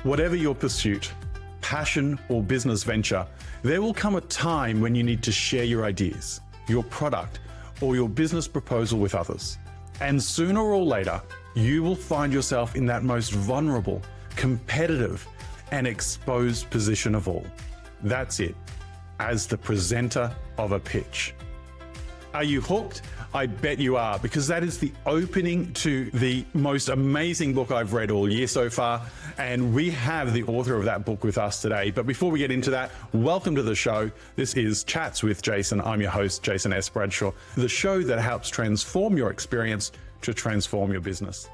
Whatever your pursuit, passion or business venture, there will come a time when you need to share your ideas, your product, or your business proposal with others. And sooner or later, you will find yourself in that most vulnerable, competitive, and exposed position of all. That's it, as the presenter of a pitch. Are you hooked? I bet you are, because that is the opening to the most amazing book I've read all year so far. And we have the author of that book with us today. But before we get into that, welcome to the show. This is Chats with Jason. I'm your host, Jason S. Bradshaw, the show that helps transform your experience to transform your business.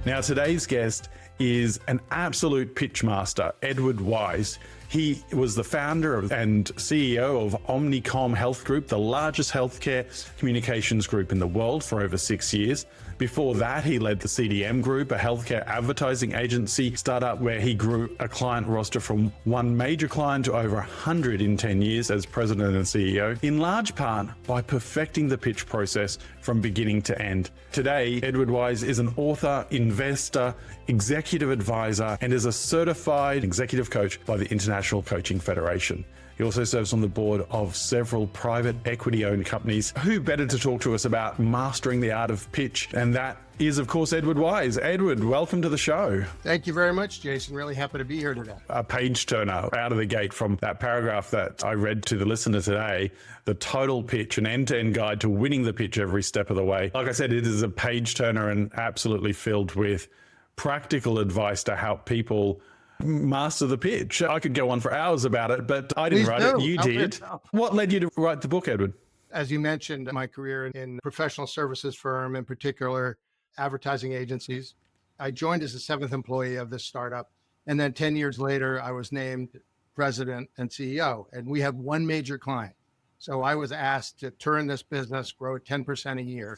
Now, today's guest is an absolute pitch master, Edward Wise. He was the founder and CEO of Omnicom Health Group, the largest healthcare communications group in the world, for over 6 years. Before that, he led the CDM Group, a healthcare advertising agency startup where he grew a client roster from one major client to over 100 in 10 years as president and CEO, in large part by perfecting the pitch process from beginning to end. Today, Edward Wise is an author, investor, executive advisor, and is a certified executive coach by the International Coaching Federation. He also serves on the board of several private equity-owned companies. Who better to talk to us about mastering the art of pitch? And that is, of course, Edward Wise. Edward, welcome to the show. Thank you very much, Jason. Really happy to be here today. A page turner out of the gate from that paragraph that I read to the listener today, the total pitch, an end-to-end guide to winning the pitch every step of the way. Like I said, it is a page turner and absolutely filled with practical advice to help people master the pitch. I could go on for hours about it, but I didn't write it. You did. What led you to write the book, Edward? As you mentioned, my career in professional services firm, in particular, advertising agencies. I joined as the 7th employee of this startup. And then 10 years later, I was named president and CEO. And we have one major client. So I was asked to turn this business, grow it 10% a year.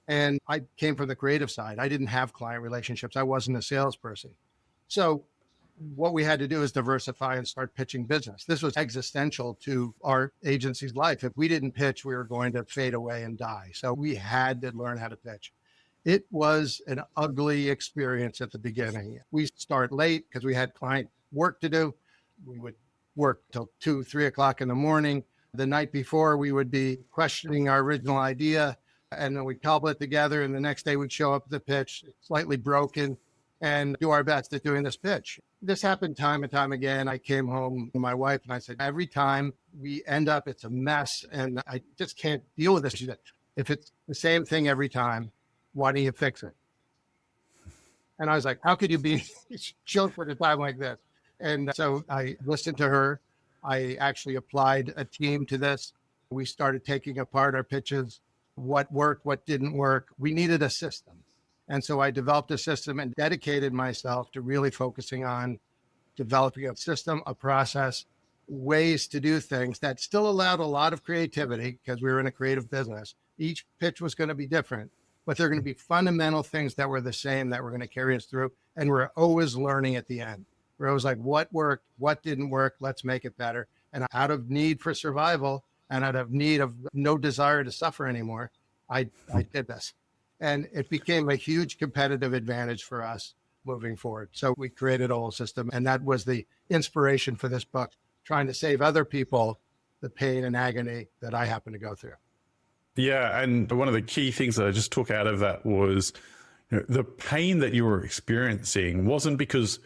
And I came from the creative side. I didn't have client relationships. I wasn't a salesperson. So what we had to do is diversify and start pitching business. This was existential to our agency's life. If we didn't pitch, we were going to fade away and die. So we had to learn how to pitch. It was an ugly experience at the beginning. We start late because we had client work to do. We would work till 2, 3 o'clock in the morning. The night before, we would be questioning our original idea, and then we'd cobble it together. And the next day we'd show up at the pitch, slightly broken, and do our best at doing this pitch. This happened time and time again. I came home to my wife and I said, every time we end up, it's a mess and I just can't deal with this. She said, if it's the same thing every time, why don't you fix it? And I was like, how could you be chauffeured at a time like this? And so I listened to her. I actually applied a team to this. We started taking apart our pitches, what worked, what didn't work. We needed a system. And so I developed a system and dedicated myself to really focusing on developing a system, a process, ways to do things that still allowed a lot of creativity because we were in a creative business. Each pitch was going to be different, but there are going to be fundamental things that were the same that were going to carry us through. And we're always learning at the end. We're always like, what worked, what didn't work, let's make it better. And out of need for survival and out of need of no desire to suffer anymore, I did this. And it became a huge competitive advantage for us moving forward. So we created a whole system. And that was the inspiration for this book, trying to save other people the pain and agony that I happen to go through. Yeah. And one of the key things that I just took out of that was, the pain that you were experiencing wasn't because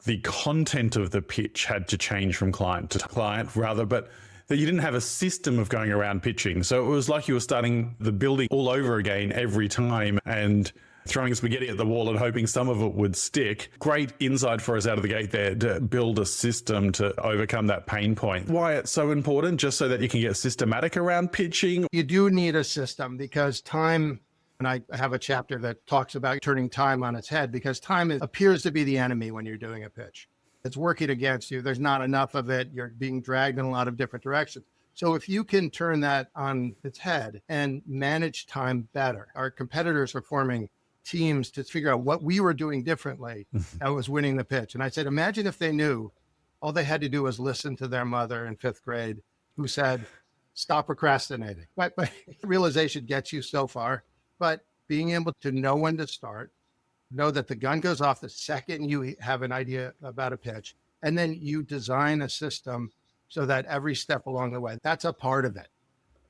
the content of the pitch had to change from client to client, rather, but that you didn't have a system of going around pitching. So it was like you were starting the building all over again every time and throwing spaghetti at the wall and hoping some of it would stick. Great insight for us out of the gate there to build a system to overcome that pain point. Why it's so important, just so that you can get systematic around pitching? You do need a system because time, and I have a chapter that talks about turning time on its head, because time appears to be the enemy when you're doing a pitch. It's working against you. There's not enough of it. You're being dragged in a lot of different directions. So if you can turn that on its head and manage time better, our competitors are forming teams to figure out what we were doing differently that was winning the pitch. And I said, imagine if they knew all they had to do was listen to their mother in 5th grade who said, stop procrastinating. But realization gets you so far, but being able to know when to start, know that the gun goes off the second you have an idea about a pitch. And then you design a system so that every step along the way, that's a part of it.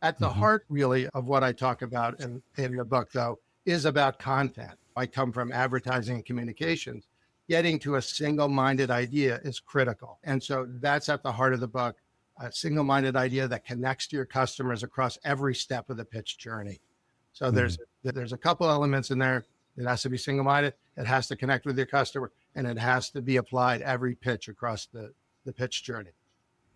At the Mhm. heart, really, of what I talk about in the book, though, is about content. I come from advertising and communications. Getting to a single minded idea is critical. And so that's at the heart of the book, a single minded idea that connects to your customers across every step of the pitch journey. So Mhm. there's a couple elements in there. It has to be single minded, it has to connect with your customer, and it has to be applied every pitch across the pitch journey.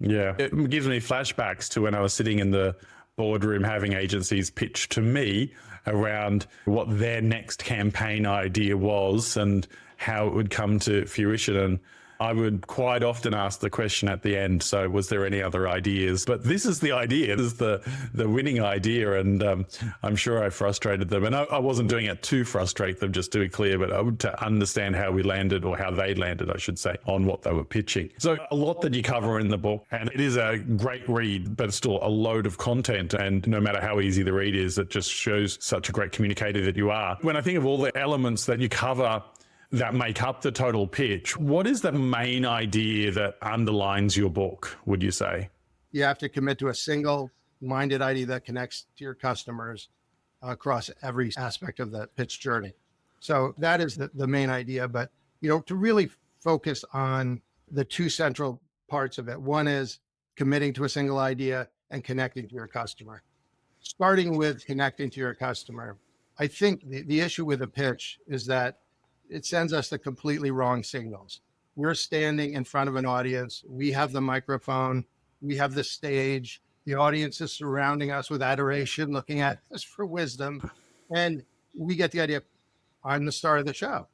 Yeah, it gives me flashbacks to when I was sitting in the boardroom having agencies pitch to me around what their next campaign idea was and how it would come to fruition. And I would quite often ask the question at the end, so was there any other ideas? But this is the idea, this is the winning idea. And I'm sure I frustrated them. And I wasn't doing it to frustrate them, just to be clear, but to understand how we landed, or how they landed, I should say, on what they were pitching. So a lot that you cover in the book, and it is a great read, but still a load of content. And no matter how easy the read is, it just shows such a great communicator that you are. When I think of all the elements that you cover that make up the total pitch, what is the main idea that underlines your book, would you say? You have to commit to a single minded idea that connects to your customers across every aspect of the pitch journey. So that is the main idea. But, to really focus on the two central parts of it, one is committing to a single idea and connecting to your customer. Starting with connecting to your customer, I think the issue with a pitch is that it sends us the completely wrong signals. We're standing in front of an audience. We have the microphone. We have the stage. The audience is surrounding us with adoration, looking at us for wisdom. And we get the idea, I'm the star of the show.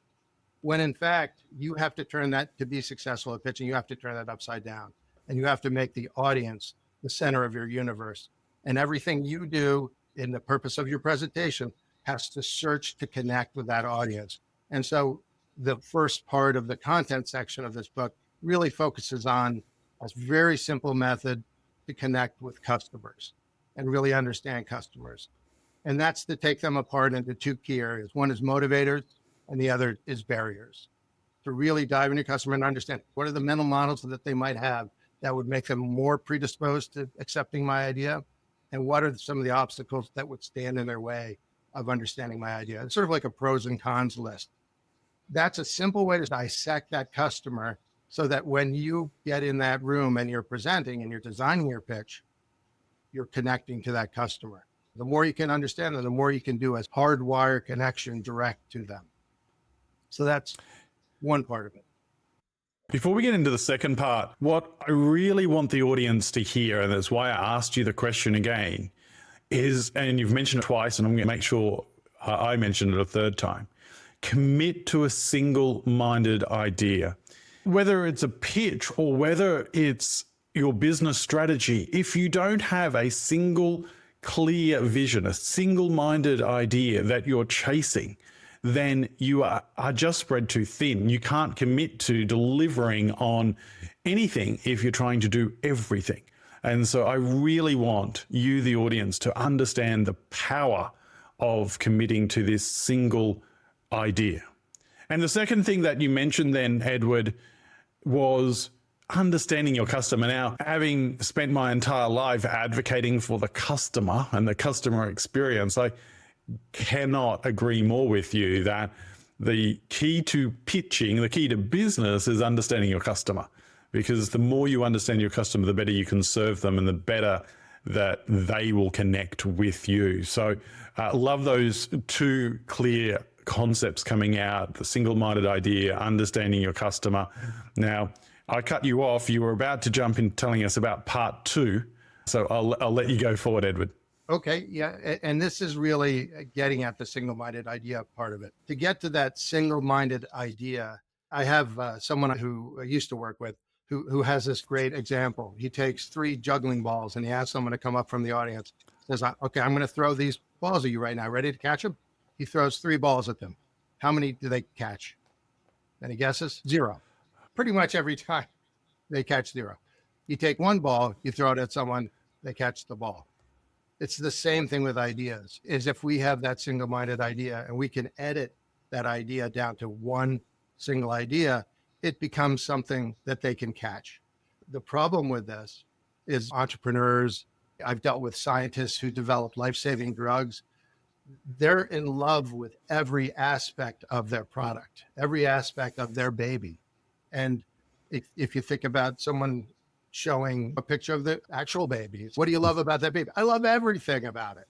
When in fact, you have to turn that, to be successful at pitching, you have to turn that upside down. And you have to make the audience the center of your universe. And everything you do in the purpose of your presentation has to search to connect with that audience. And so the first part of the content section of this book really focuses on a very simple method to connect with customers and really understand customers. And that's to take them apart into two key areas. One is motivators, and the other is barriers. To really dive into your customer and understand what are the mental models that they might have that would make them more predisposed to accepting my idea, and what are some of the obstacles that would stand in their way of understanding my idea. It's sort of like a pros and cons list. That's a simple way to dissect that customer so that when you get in that room and you're presenting and you're designing your pitch, you're connecting to that customer. The more you can understand them, the more you can do as hardwire connection direct to them. So that's one part of it. Before we get into the second part, what I really want the audience to hear, and that's why I asked you the question again, is, and you've mentioned it twice, and I'm going to make sure I mention it a third time, commit to a single-minded idea. Whether it's a pitch or whether it's your business strategy, if you don't have a single clear vision, a single-minded idea that you're chasing, then you are just spread too thin. You can't commit to delivering on anything if you're trying to do everything. And so I really want you, the audience, to understand the power of committing to this single idea. And the second thing that you mentioned then, Edward, was understanding your customer. Now, having spent my entire life advocating for the customer and the customer experience, I cannot agree more with you that the key to pitching, the key to business, is understanding your customer. Because the more you understand your customer, the better you can serve them and the better that they will connect with you. So love those two clear concepts coming out, the single-minded idea, understanding your customer. Now, I cut you off. You were about to jump in telling us about part two. So I'll let you go forward, Edward. Okay, yeah, and this is really getting at the single-minded idea part of it. To get to that single-minded idea, I have someone who I used to work with who has this great example. He takes 3 juggling balls and he asks someone to come up from the audience. Says, okay, I'm going to throw these balls at you right now. Ready to catch them? He throws 3 balls at them. How many do they catch? Any guesses? 0. Pretty much every time they catch 0. You take 1 ball, you throw it at someone, they catch the ball. It's the same thing with ideas, is if we have that single-minded idea and we can edit that idea down to one single idea, it becomes something that they can catch. The problem with this is entrepreneurs, I've dealt with scientists who develop life-saving drugs. They're in love with every aspect of their product, every aspect of their baby. And if you think about someone showing a picture of the actual baby, what do you love about that baby? I love everything about it.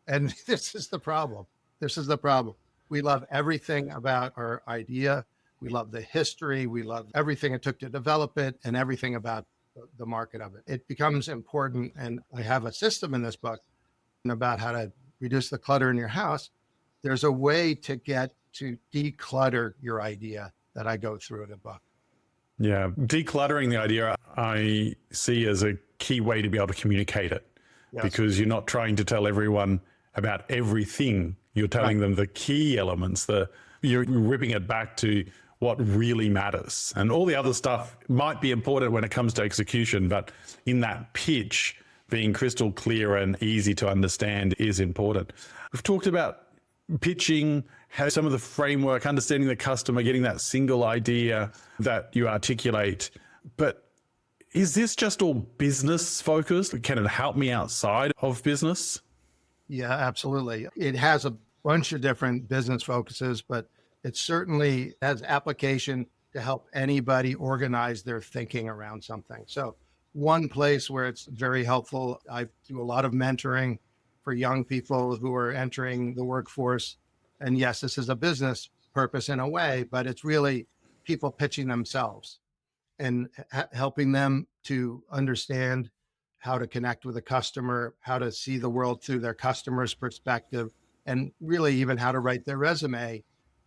And this is the problem. This is the problem. We love everything about our idea. We love the history. We love everything it took to develop it and everything about the market of it. It becomes important. And I have a system in this book about how to reduce the clutter in your house. There's a way to get to declutter your idea that I go through in the book. Yeah, decluttering the idea I see as a key way to be able to communicate it, because you're not trying to tell everyone about everything. You're telling them the key elements, you're ripping it back to what really matters. And all the other stuff might be important when it comes to execution, but in that pitch, being crystal clear and easy to understand is important. We've talked about pitching, how some of the framework, understanding the customer, getting that single idea that you articulate. But is this just all business focused? Can it help me outside of business? Yeah, absolutely. It has a bunch of different business focuses, but it certainly has application to help anybody organize their thinking around something. So one place where it's very helpful, I do a lot of mentoring for young people who are entering the workforce. And yes, this is a business purpose in a way, but it's really people pitching themselves and helping them to understand how to connect with a customer, how to see the world through their customer's perspective, and really even how to write their resume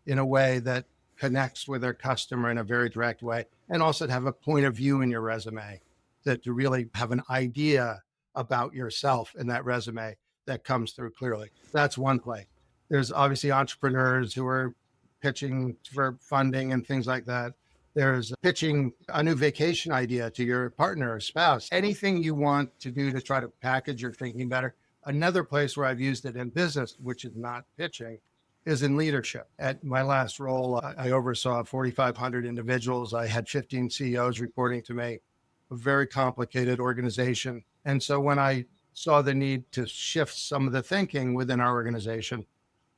in a way that connects with their customer in a very direct way, and also to have a point of view in your resume, that to really have an idea about yourself in that resume that comes through clearly. That's one play. There's obviously entrepreneurs who are pitching for funding and things like that. There's pitching a new vacation idea to your partner or spouse, anything you want to do to try to package your thinking better. Another place where I've used it in business, which is not pitching, is in leadership. At my last role, I oversaw 4,500 individuals. I had 15 CEOs reporting to me, a very complicated organization. And so when I saw the need to shift some of the thinking within our organization,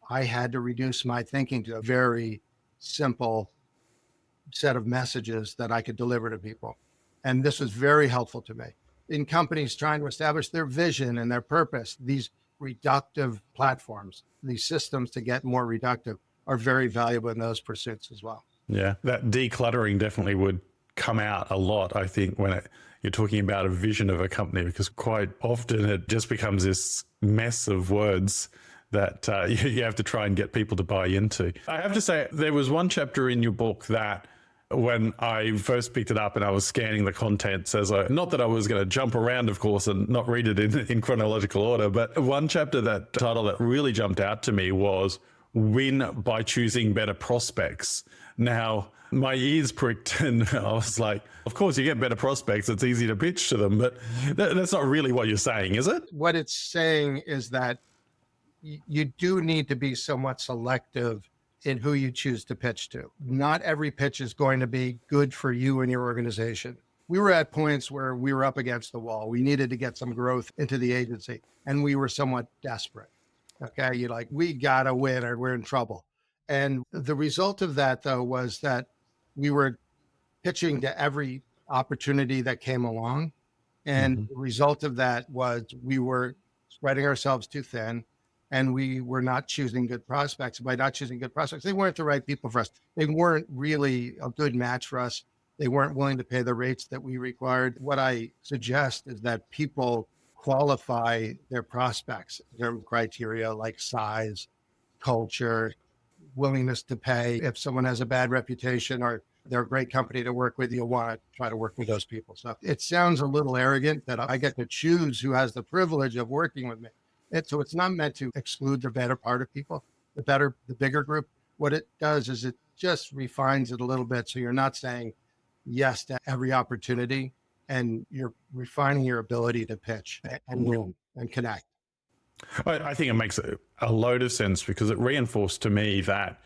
I had to reduce my thinking to a very simple set of messages that I could deliver to people. And this was very helpful to me. In companies trying to establish their vision and their purpose, these reductive platforms, these systems to get more reductive, are very valuable in those pursuits as well. Yeah, that decluttering definitely would come out a lot, I think, when you're talking about a vision of a company, because quite often it just becomes this mess of words that you have to try and get people to buy into. I have to say, there was one chapter in your book that when I first picked it up and I was scanning the contents, not that I was going to jump around, of course, and not read it in chronological order, but one chapter, that title that really jumped out to me was Win by Choosing Better Prospects. Now, my ears pricked and I was like, of course, you get better prospects. It's easy to pitch to them, but that's not really what you're saying, is it? What it's saying is that you do need to be somewhat selective in who you choose to pitch to. Not every pitch is going to be good for you and your organization. We were at points where we were up against the wall. We needed to get some growth into the agency, and we were somewhat desperate. Okay, you're like, we gotta win or we're in trouble. And the result of that, though, was that we were pitching to every opportunity that came along. And the result of that was we were spreading ourselves too thin, and we were not choosing good prospects. By not choosing good prospects, they weren't the right people for us. They weren't really a good match for us. They weren't willing to pay the rates that we required. What I suggest is that people qualify their prospects, their criteria like size, culture, willingness to pay. If someone has a bad reputation or they're a great company to work with, you'll want to try to work with those people. So it sounds a little arrogant that I get to choose who has the privilege of working with me. So it's not meant to exclude the better part of people, the bigger group. What it does is it just refines it a little bit. So you're not saying yes to every opportunity, and you're refining your ability to pitch and win and connect. I think it makes a load of sense, because it reinforced to me that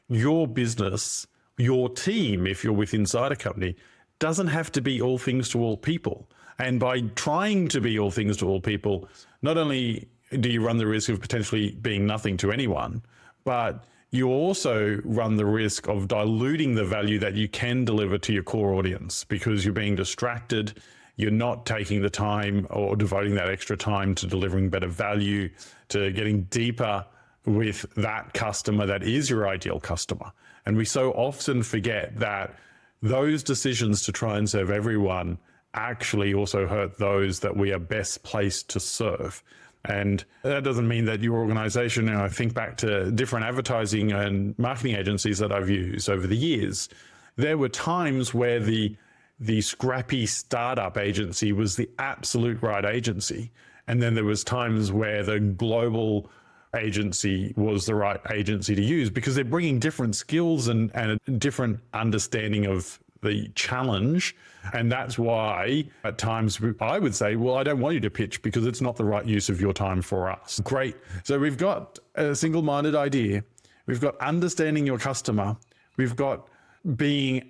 your business, your team, if you're with inside a company, doesn't have to be all things to all people. And by trying to be all things to all people, not only do you run the risk of potentially being nothing to anyone, but you also run the risk of diluting the value that you can deliver to your core audience because you're being distracted. You're not taking the time or devoting that extra time to delivering better value, to getting deeper with that customer that is your ideal customer. And we so often forget that those decisions to try and serve everyone actually also hurt those that we are best placed to serve. And that doesn't mean that your organization, I think back to different advertising and marketing agencies that I've used over the years, there were times where the scrappy startup agency was the absolute right agency. And then there was times where the global agency was the right agency to use because they're bringing different skills and a different understanding of the challenge. And that's why at times I would say, well, I don't want you to pitch because it's not the right use of your time for us. Great. So we've got a single-minded idea. We've got understanding your customer. We've got being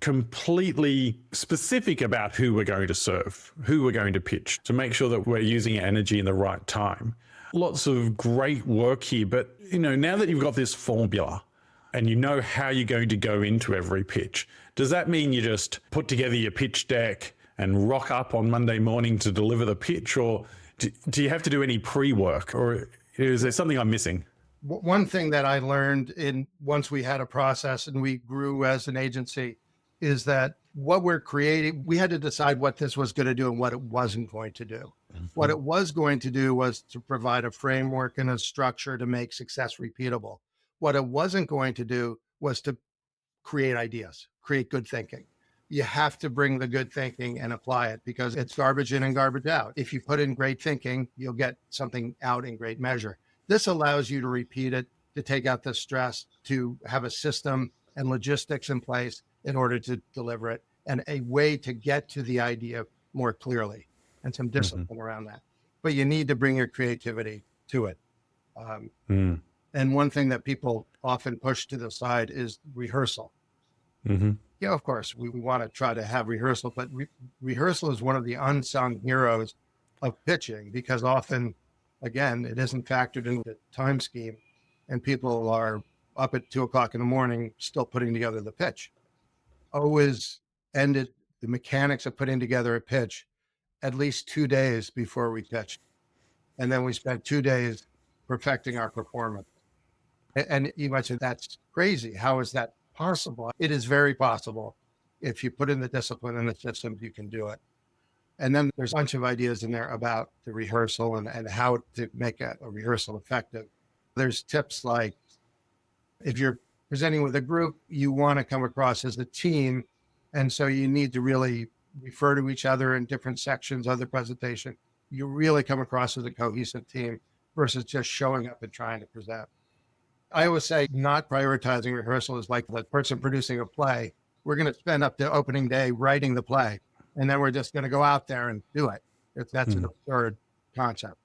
completely specific about who we're going to serve, who we're going to pitch, to make sure that we're using energy in the right time. Lots of great work here, but now that you've got this formula and you know how you're going to go into every pitch, does that mean you just put together your pitch deck and rock up on Monday morning to deliver the pitch, or do you have to do any pre-work, or is there something I'm missing? One thing that I learned once we had a process and we grew as an agency is that what we're creating, we had to decide what this was going to do and what it wasn't going to do. Mm-hmm. What it was going to do was to provide a framework and a structure to make success repeatable. What it wasn't going to do was to create ideas, create good thinking. You have to bring the good thinking and apply it because it's garbage in and garbage out. If you put in great thinking, you'll get something out in great measure. This allows you to repeat it, to take out the stress, to have a system and logistics in place in order to deliver it, and a way to get to the idea more clearly and some discipline around that. But you need to bring your creativity to it. And one thing that people often push to the side is rehearsal. Yeah, of course, we want to try to have rehearsal, but rehearsal is one of the unsung heroes of pitching because often, again, it isn't factored into the time scheme and people are up at 2:00 in the morning still putting together the pitch. Always ended the mechanics of putting together a pitch at least 2 days before we pitched. And then we spent 2 days perfecting our performance. And you might say, that's crazy. How is that possible? It is very possible. If you put in the discipline and the systems, you can do it. And then there's a bunch of ideas in there about the rehearsal and how to make a rehearsal effective. There's tips like if you're presenting with a group, you want to come across as a team. And so you need to really refer to each other in different sections of the presentation. You really come across as a cohesive team versus just showing up and trying to present. I always say not prioritizing rehearsal is like the person producing a play. We're going to spend up to opening day writing the play, and then we're just going to go out there and do it. That's an absurd concept.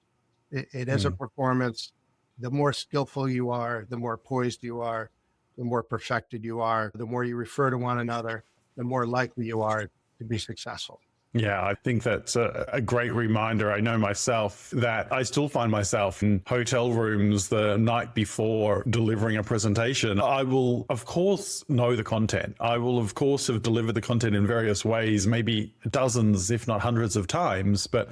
It is a performance. The more skillful you are, the more poised you are, the more perfected you are, the more you refer to one another, the more likely you are to be successful. Yeah, I think that's a great reminder. I know myself that I still find myself in hotel rooms the night before delivering a presentation. I will, of course, know the content. I will, of course, have delivered the content in various ways, maybe dozens, if not hundreds of times, but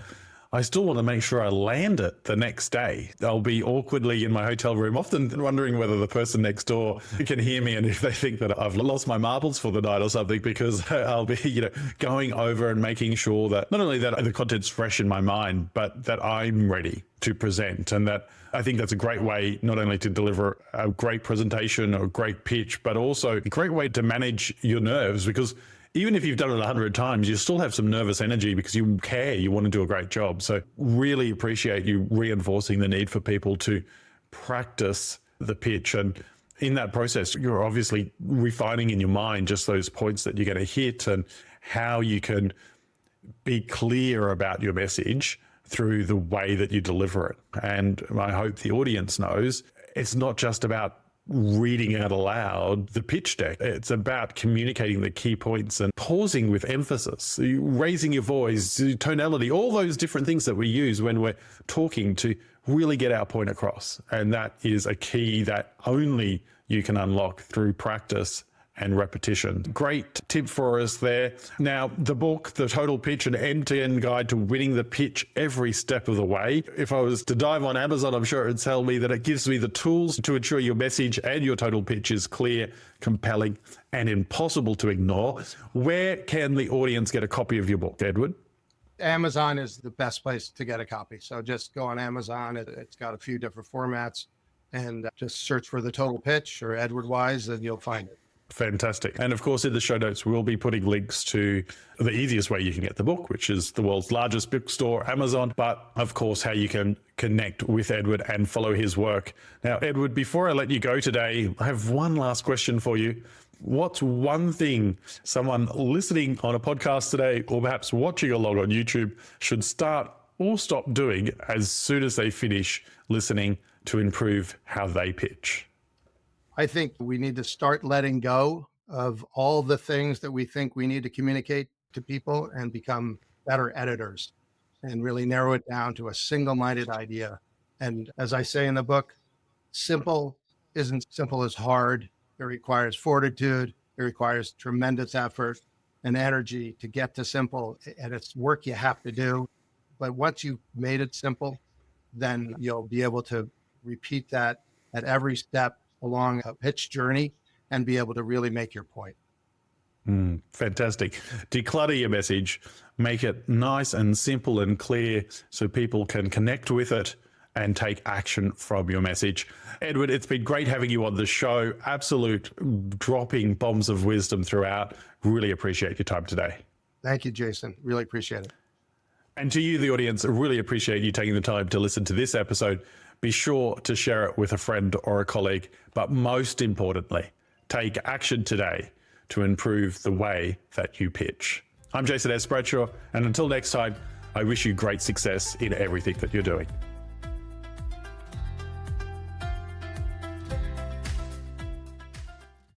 I still want to make sure I land it the next day. I'll be awkwardly in my hotel room, often wondering whether the person next door can hear me and if they think that I've lost my marbles for the night or something, because I'll be, going over and making sure that not only that the content's fresh in my mind, but that I'm ready to present. And that I think that's a great way not only to deliver a great presentation or a great pitch, but also a great way to manage your nerves, because even if you've done it 100 times, you still have some nervous energy because you care, you want to do a great job. So really appreciate you reinforcing the need for people to practice the pitch. And in that process, you're obviously refining in your mind just those points that you're going to hit and how you can be clear about your message through the way that you deliver it. And I hope the audience knows it's not just about reading out aloud the pitch deck. It's about communicating the key points and pausing with emphasis, raising your voice, tonality, all those different things that we use when we're talking to really get our point across. And that is a key that only you can unlock through practice and repetition. Great tip for us there. Now, the book, The Total Pitch, an end-to-end guide to winning the pitch every step of the way. If I was to dive on Amazon, I'm sure it'd tell me that it gives me the tools to ensure your message and your total pitch is clear, compelling, and impossible to ignore. Where can the audience get a copy of your book, Edward? Amazon is the best place to get a copy. So just go on Amazon. It's got a few different formats, and just search for The Total Pitch or Edward Wise, and you'll find it. Fantastic. And of course, in the show notes, we'll be putting links to the easiest way you can get the book, which is the world's largest bookstore, Amazon, but of course, how you can connect with Edward and follow his work. Now, Edward, before I let you go today, I have one last question for you. What's one thing someone listening on a podcast today, or perhaps watching along on YouTube, should start or stop doing as soon as they finish listening to improve how they pitch? I think we need to start letting go of all the things that we think we need to communicate to people and become better editors and really narrow it down to a single-minded idea. And as I say in the book, simple isn't simple as hard. It requires fortitude. It requires tremendous effort and energy to get to simple, and it's work you have to do. But once you've made it simple, then you'll be able to repeat that at every step along a pitch journey and be able to really make your point. Fantastic. Declutter your message, make it nice and simple and clear so people can connect with it and take action from your message. Edward, it's been great having you on the show. Absolute dropping bombs of wisdom throughout. Really appreciate your time today. Thank you, Jason. Really appreciate it. And to you, the audience, I really appreciate you taking the time to listen to this episode. Be sure to share it with a friend or a colleague, but most importantly, take action today to improve the way that you pitch. I'm Jason S. Bradshaw, and until next time, I wish you great success in everything that you're doing.